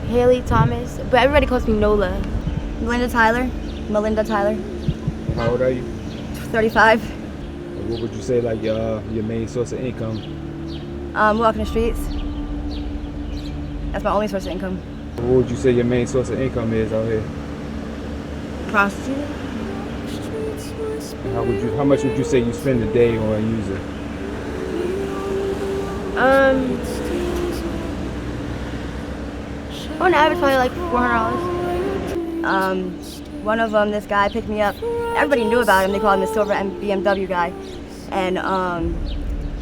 Hailey Thomas, but everybody calls me Nola. Melinda Tyler. How old are you? 35. What would you say like your main source of income? Walking the streets. That's my only source of income. What would you say your main source of income is out here? Prostitution. And how much would you say you spend a day on using? On average, probably like $400. One of them, this guy picked me up. Everybody knew about him. They called him the silver BMW guy. And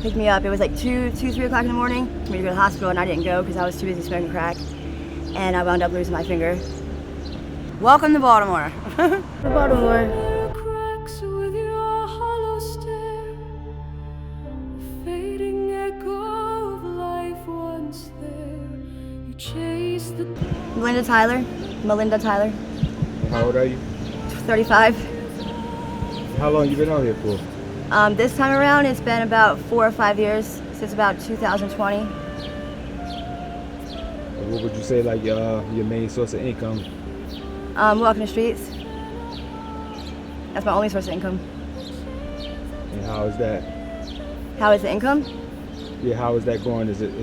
picked me up. It was like 3 o'clock in the morning for me to go to the hospital, and I didn't go because I was too busy smoking crack. And I wound up losing my finger. Welcome to Baltimore. Baltimore. Melinda Tyler. How old are you? 35. How long you been out here for? This time around, it's been about 4 or 5 years, since about 2020. What would you say like your main source of income? Walking the streets. That's my only source of income. And how is that? How is the income? Yeah, how is that going? Is it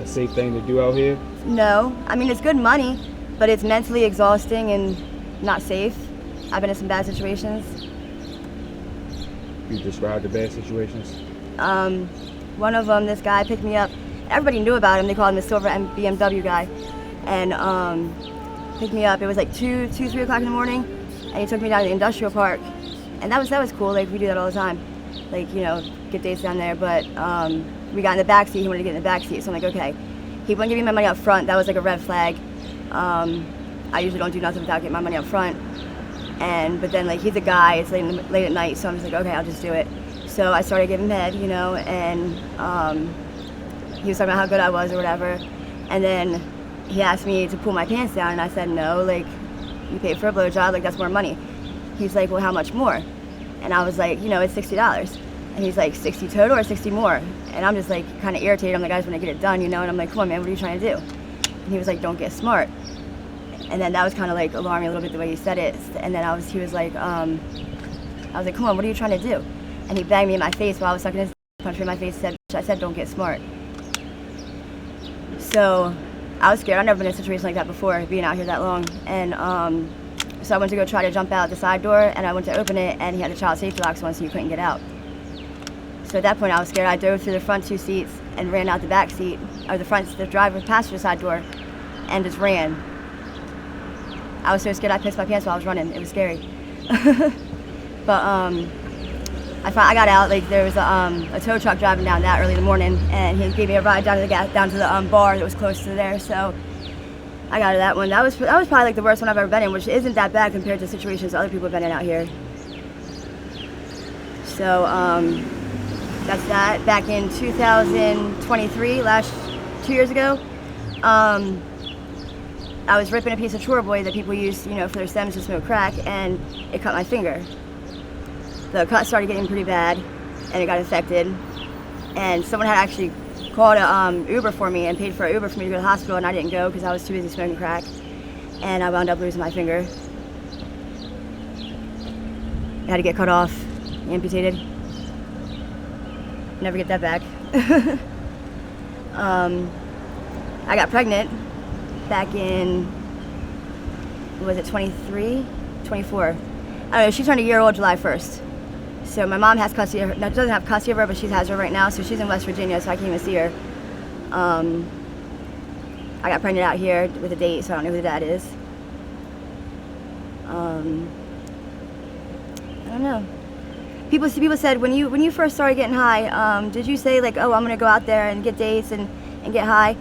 a safe thing to do out here? No. I mean, it's good money, but it's mentally exhausting and not safe. I've been in some bad situations. You describe the bad situations? One of them, this guy picked me up. Everybody knew about him. They called him the silver BMW guy. And picked me up. It was like 3 o'clock in the morning, and he took me down to the industrial park. And that was cool. Like, we do that all the time. Like, you know, get dates down there. But we got in the back seat. He wanted to get in the back seat, so I'm like, okay. He wouldn't give me my money up front. That was like a red flag. I usually don't do nothing without getting my money up front. But then, like, he's a guy, it's late at night, so I'm just like, okay, I'll just do it. So I started giving him head, you know, and he was talking about how good I was or whatever. And then he asked me to pull my pants down, and I said, no, like, you paid for a blowjob, like, that's more money. He's like, well, how much more? And I was like, you know, it's $60. And he's like, 60 total or 60 more? And I'm just like, kind of irritated. I'm like, I just want to get it done, you know? And I'm like, come on, man, what are you trying to do? And he was like, don't get smart. And then that was kind of like alarming a little bit the way he said it. And then he was like, I was like, come on, what are you trying to do? And he banged me in my face while I was sucking his punched me in my face. I said, don't get smart. So I was scared. I've never been in a situation like that before, being out here that long. And so I went to go try to jump out the side door, and I went to open it, and he had the child safety locks on, so you couldn't get out. So at that point, I was scared. I dove through the front 2 seats and ran out the back seat, or the driver's passenger side door, and just ran. I was so scared I pissed my pants while I was running. It was scary. But I got out. Like, there was a tow truck driving down that early in the morning, and he gave me a ride down to the bar that was close to there. So I got out of that one. That was probably like the worst one I've ever been in, which isn't that bad compared to situations other people have been in out here. So that's that. Back in 2023, 2 years ago, I was ripping a piece of chore boy that people use, you know, for their stems to smoke crack, and it cut my finger. The cut started getting pretty bad, and it got infected. And someone had actually called a Uber for me and paid for an Uber for me to go to the hospital, and I didn't go because I was too busy smoking crack. And I wound up losing my finger. It had to get cut off, amputated. Never get that back. I got pregnant back in, was it 23? 24. I don't know, she turned a year old July 1st. So my mom has custody of her, doesn't have custody of her, but she has her right now, so she's in West Virginia, so I can't even see her. I got pregnant out here with a date, so I don't know who the dad is. I don't know. People said, when you first started getting high, did you say like, oh, I'm gonna go out there and get dates and get high?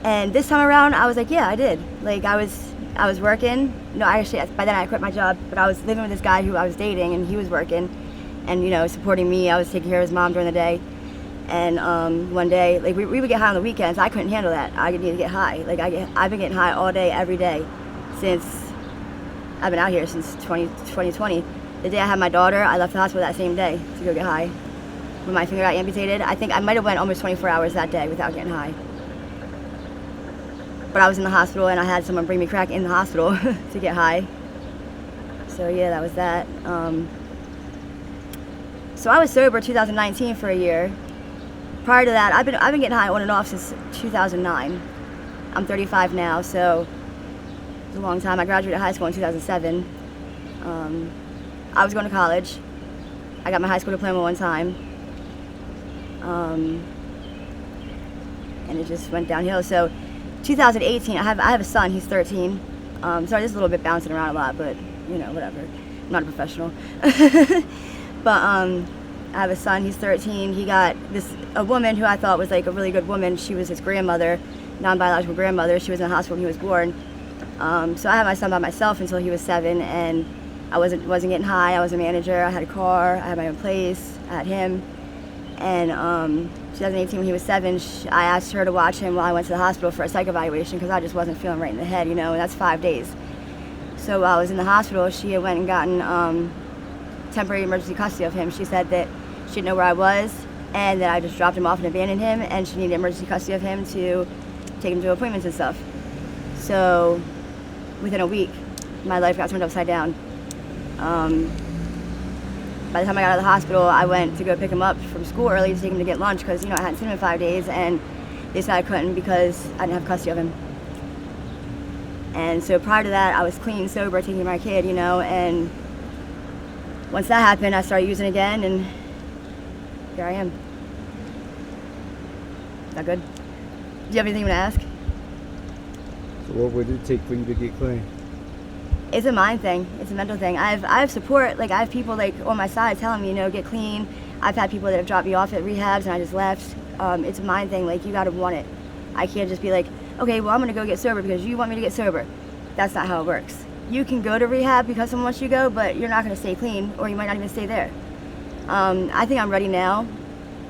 And this time around, I was like, yeah, I did. Like, I was working. No, actually, by then I quit my job, but I was living with this guy who I was dating, and he was working, and, you know, supporting me. I was taking care of his mom during the day. And one day, like, we would get high on the weekends. I couldn't handle that. I needed to get high. Like, I've been getting high all day, every day, since I've been out here since 2020. The day I had my daughter, I left the hospital that same day to go get high. When my finger got amputated, I think I might have went almost 24 hours that day without getting high. but I was in the hospital and I had someone bring me crack in the hospital to get high. So yeah, that was that. So I was sober 2019 for a year. Prior to that, I've been getting high on and off since 2009. I'm 35 now, so it's a long time. I graduated high school in 2007. I was going to college. I got my high school diploma one time. And it just went downhill. So 2018, I have a son, he's 13. Sorry, this is a little bit bouncing around a lot, but you know, whatever. I'm not a professional. But I have a son, he's 13. He got a woman who I thought was like a really good woman. She was his grandmother, non-biological grandmother. She was in the hospital when he was born. So I had my son by myself until he was 7, and I wasn't getting high. I was a manager. I had a car. I had my own place. I had him. And 2018, when he was 7, I asked her to watch him while I went to the hospital for a psych evaluation because I just wasn't feeling right in the head, you know, and that's 5 days. So while I was in the hospital, she had went and gotten temporary emergency custody of him. She said that she didn't know where I was and that I just dropped him off and abandoned him, and she needed emergency custody of him to take him to appointments and stuff. So within a week, my life got turned upside down. By the time I got out of the hospital, I went to go pick him up from school early to take him to get lunch because, you know, I hadn't seen him in 5 days, and they said I couldn't because I didn't have custody of him. And so prior to that, I was clean, sober, taking my kid, you know, and once that happened, I started using again, and here I am. Is that good? Do you have anything you want to ask? So what would it take for you to get clean? It's a mind thing. It's a mental thing. I have support. Like, I have people like on my side telling me, you know, get clean. I've had people that have dropped me off at rehabs and I just left. It's a mind thing. Like, you gotta want it. I can't just be like, okay, well, I'm gonna go get sober because you want me to get sober. That's not how it works. You can go to rehab because someone wants you to go, but you're not gonna stay clean, or you might not even stay there. I think I'm ready now.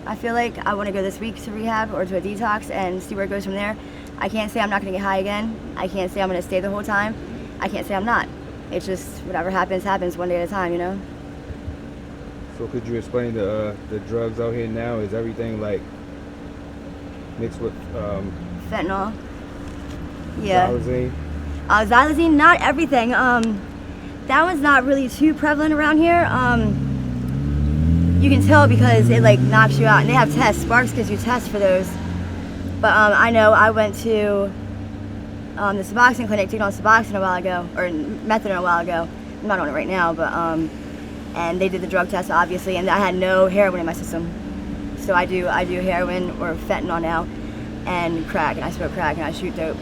I feel like I want to go this week to rehab or to a detox and see where it goes from there. I can't say I'm not gonna get high again. I can't say I'm gonna stay the whole time. I can't say I'm not. It's just whatever happens, happens one day at a time, you know? So could you explain the drugs out here now? Is everything like mixed with Fentanyl. Yeah. xylazine? Xylazine, not everything. That one's not really too prevalent around here. You can tell because it like knocks you out, and they have tests. Sparks gives you tests for those. But I know I went to the Suboxone clinic to get on Suboxone a while ago, or methadone a while ago. I'm not on it right now, but and they did the drug test obviously, and I had no heroin in my system. So I do heroin or fentanyl now, and crack, and I smoke crack, and I shoot dope,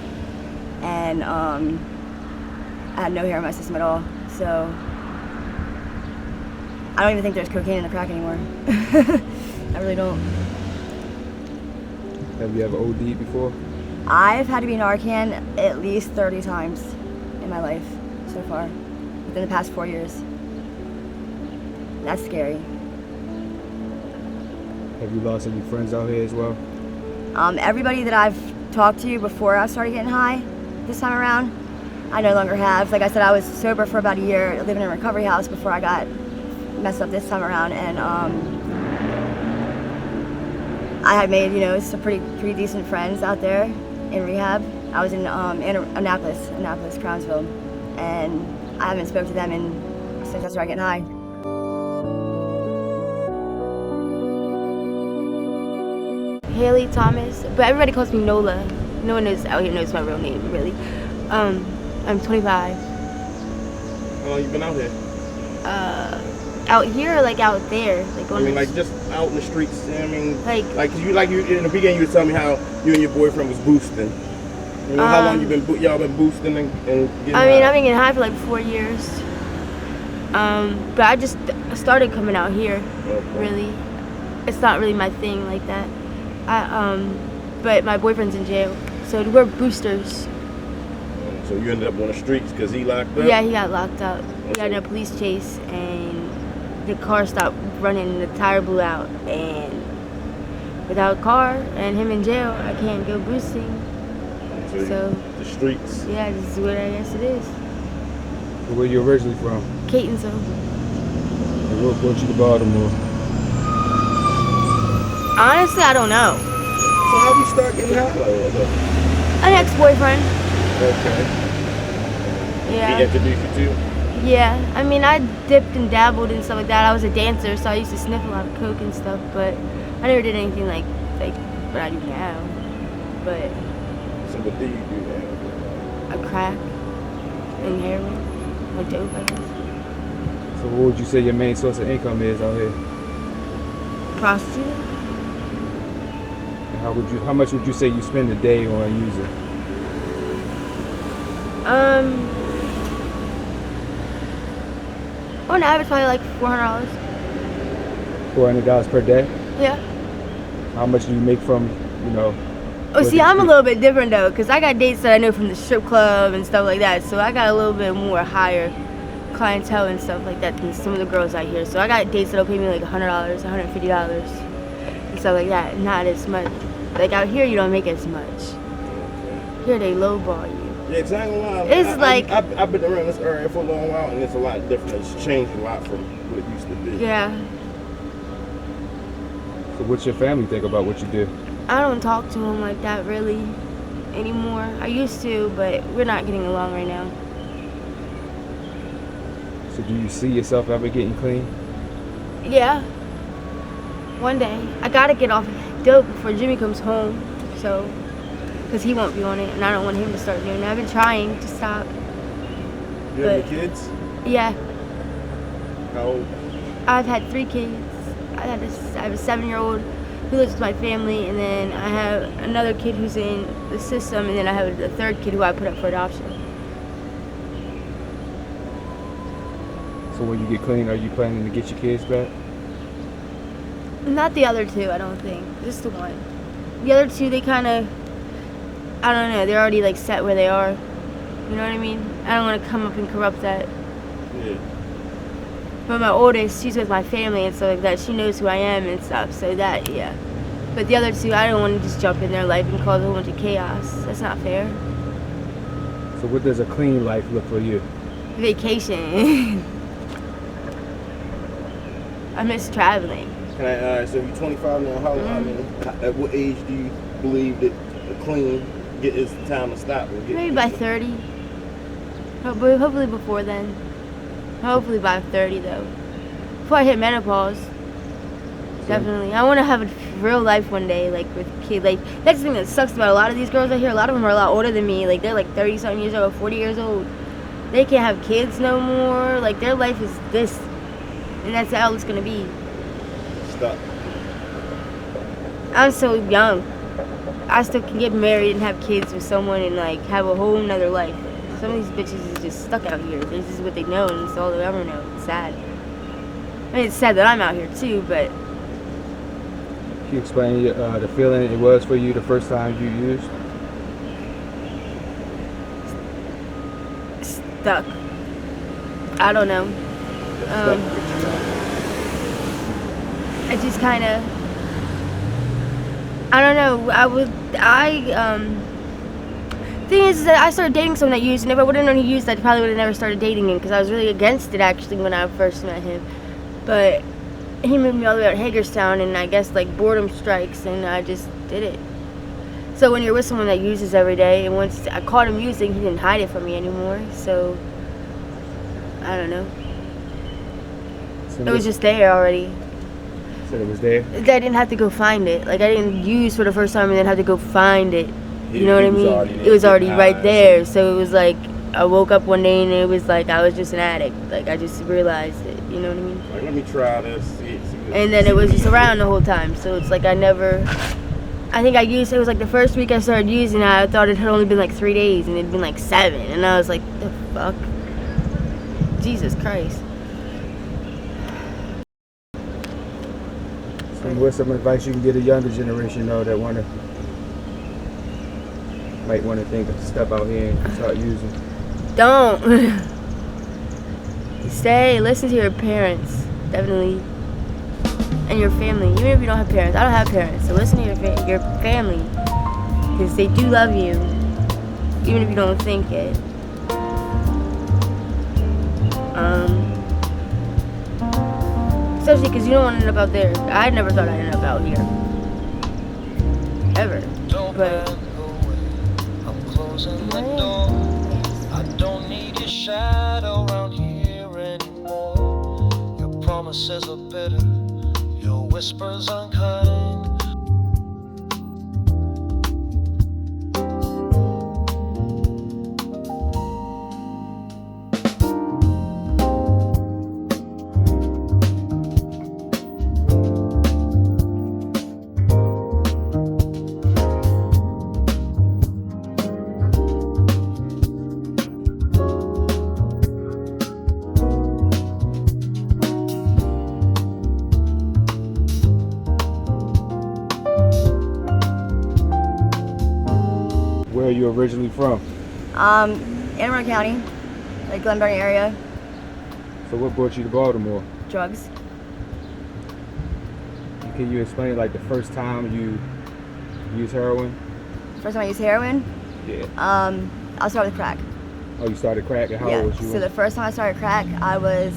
and I had no heroin in my system at all. So I don't even think there's cocaine in the crack anymore. I really don't. Have you ever OD'd before? I've had to be Narcan at least 30 times in my life so far, within the past 4 years. That's scary. Have you lost any friends out here as well? Everybody that I've talked to before I started getting high this time around, I no longer have. Like I said, I was sober for about a year, living in a recovery house before I got messed up this time around, and I had made, you know, some pretty decent friends out there in rehab. I was in Annapolis, Crownsville, and I haven't spoken to them since I started getting high. Hailey Thomas, but everybody calls me Nola. No one out here knows my real name, really. I'm 25. How long you been out here? Out here or like out there? Like on like just out in the streets. You know what I mean, like you in the beginning, you were telling me how you and your boyfriend was boosting. You know how long y'all been boosting and getting high? I've been getting high for like 4 years. But I just started coming out here. Okay. Really, it's not really my thing like that. But my boyfriend's in jail, so we're boosters. So you ended up on the streets because he locked up? Yeah, he got locked up. We got in a police chase, and the car stopped running, and the tire blew out. And without a car and him in jail, I can't go boosting. So the streets. Yeah, this is what I guess it is. Where you originally from? Catonsville. And what brought you to Baltimore? Honestly, I don't know. So how did you start getting high? An ex-boyfriend. Okay. Yeah. He introduced you to? Yeah. I mean, I dipped and dabbled and stuff like that. I was a dancer, so I used to sniff a lot of coke and stuff, but I never did anything like what I do now. But So what do you do now? I crack and heroin, like dope, I guess. So what would you say your main source of income is out here? Prostitute. And how much would you say you spend a day on using? On average, probably like $400. $400 per day? Yeah. How much do you make from, Oh, what see, you I'm a do? little bit different though, because I got dates that I know from the strip club and stuff like that. So I got a little bit more higher clientele and stuff like that than some of the girls out here. So I got dates that'll pay me like $100, $150 and stuff like that. Not as much. Like out here, you don't make as much. Here they lowball you. Yeah, 'cause I ain't gonna lie. It's like- I've been around this area for a long while, and it's a lot different. It's changed a lot from what it used to be. Yeah. So what's your family think about what you do? I don't talk to them like that really anymore. I used to, but we're not getting along right now. So do you see yourself ever getting clean? Yeah. One day. I gotta get off dope before Jimmy comes home. So, because he won't be on it, and I don't want him to start doing it. I've been trying to stop. You have any But- kids? Yeah. How old? I've had 3 kids. I have a 7-year-old who lives with my family, and then I have another kid who's in the system, and then I have a third kid who I put up for adoption. So when you get clean, are you planning to get your kids back? Not the other 2, I don't think. Just the one. The other 2, they kind of, I don't know, they're already like set where they are. You know what I mean? I don't want to come up and corrupt that. Yeah. But my oldest, she's with my family and stuff like that. She knows who I am and stuff, so that, yeah. But the other 2, I don't want to just jump in their life and cause a whole bunch of chaos. That's not fair. So what does a clean life look for you? Vacation. I miss traveling. Can I? So you're 25 now. How? I mean, at what age do you believe that a clean is the time to stop? And get, Maybe by 30. Hopefully before then. Hopefully by 30 though. Before I hit menopause. Definitely. I want to have a real life one day, like with kids. Like that's the thing that sucks about a lot of these girls out here. A lot of them are a lot older than me. Like they're like 30-something years old, 40 years old. They can't have kids no more. Like their life is this, and that's how it's gonna be. Stop. I'm so young. I still can get married and have kids with someone and like have a whole nother life. Some of these bitches is just stuck out here. This is what they know and it's all they ever know. It's sad. I mean, it's sad that I'm out here too, but Can you explain the feeling it was for you the first time you used? stuck. I don't know. I just kind of, I don't know. Thing is that I started dating someone that used, and if I would have known he used, I probably would have never started dating him because I was really against it actually when I first met him. But he moved me all the way out of Hagerstown, and I guess like boredom strikes, and I just did it. So when you're with someone that uses every day, and once I caught him using, he didn't hide it from me anymore. So I don't know. It was just there already. Said it was there. I didn't have to go find it. Like I didn't use for the first time and then have to go find it. You know what I mean? It was already right there. So it was like I woke up one day and it was like I was just an addict. Like I just realized it. You know what I mean? Like, let me try this. See And then it was just around the whole time. So it's like I think I used, it was like the first week I started using it, I thought it had only been like 3 days and it'd been like 7. And I was like, the fuck? Jesus Christ. So what's some advice you can give a younger generation though that might want to think of step out here and start using? Don't. Listen to your parents, definitely, and your family. Even if you don't have parents, I don't have parents, so listen to your family, because they do love you, even if you don't think it. Especially because you don't want to end up out there. I never thought I'd end up out here, ever. But closing the door. I don't need your shadow around here anymore. Your promises are bitter, your whispers unkind. Where are you originally from? Anne Arundel County, like Glenburnie area, So what brought you to Baltimore? drugs. Can you explain like the first time you used heroin? First time I used heroin, Yeah. I'll start with crack. Oh, you started crack and how Yeah, old was you? so the first time I started crack, it was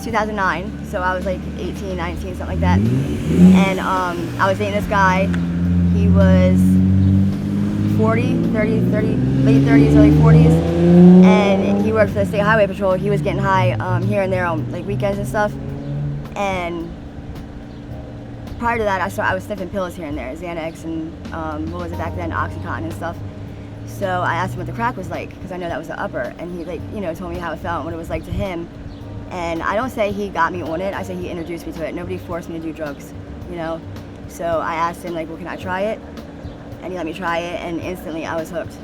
2009, so I was like 18, 19, something like that. And I was dating this guy. He was 40, 30, late 30s, early 40s, and he worked for the State Highway Patrol. He was getting high here and there on like weekends and stuff. And prior to that, I was sniffing pills here and there, Xanax and what was it back then, Oxycontin and stuff. So I asked him what the crack was like, because I know that was the upper, and he told me how it felt and what it was like to him. And I don't say he got me on it, I say he introduced me to it. Nobody forced me to do drugs, you know? So I asked him, like, well, can I try it? And he let me try it, and instantly I was hooked.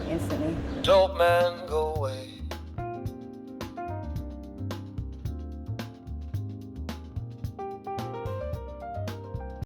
Instantly. Dope man, go away.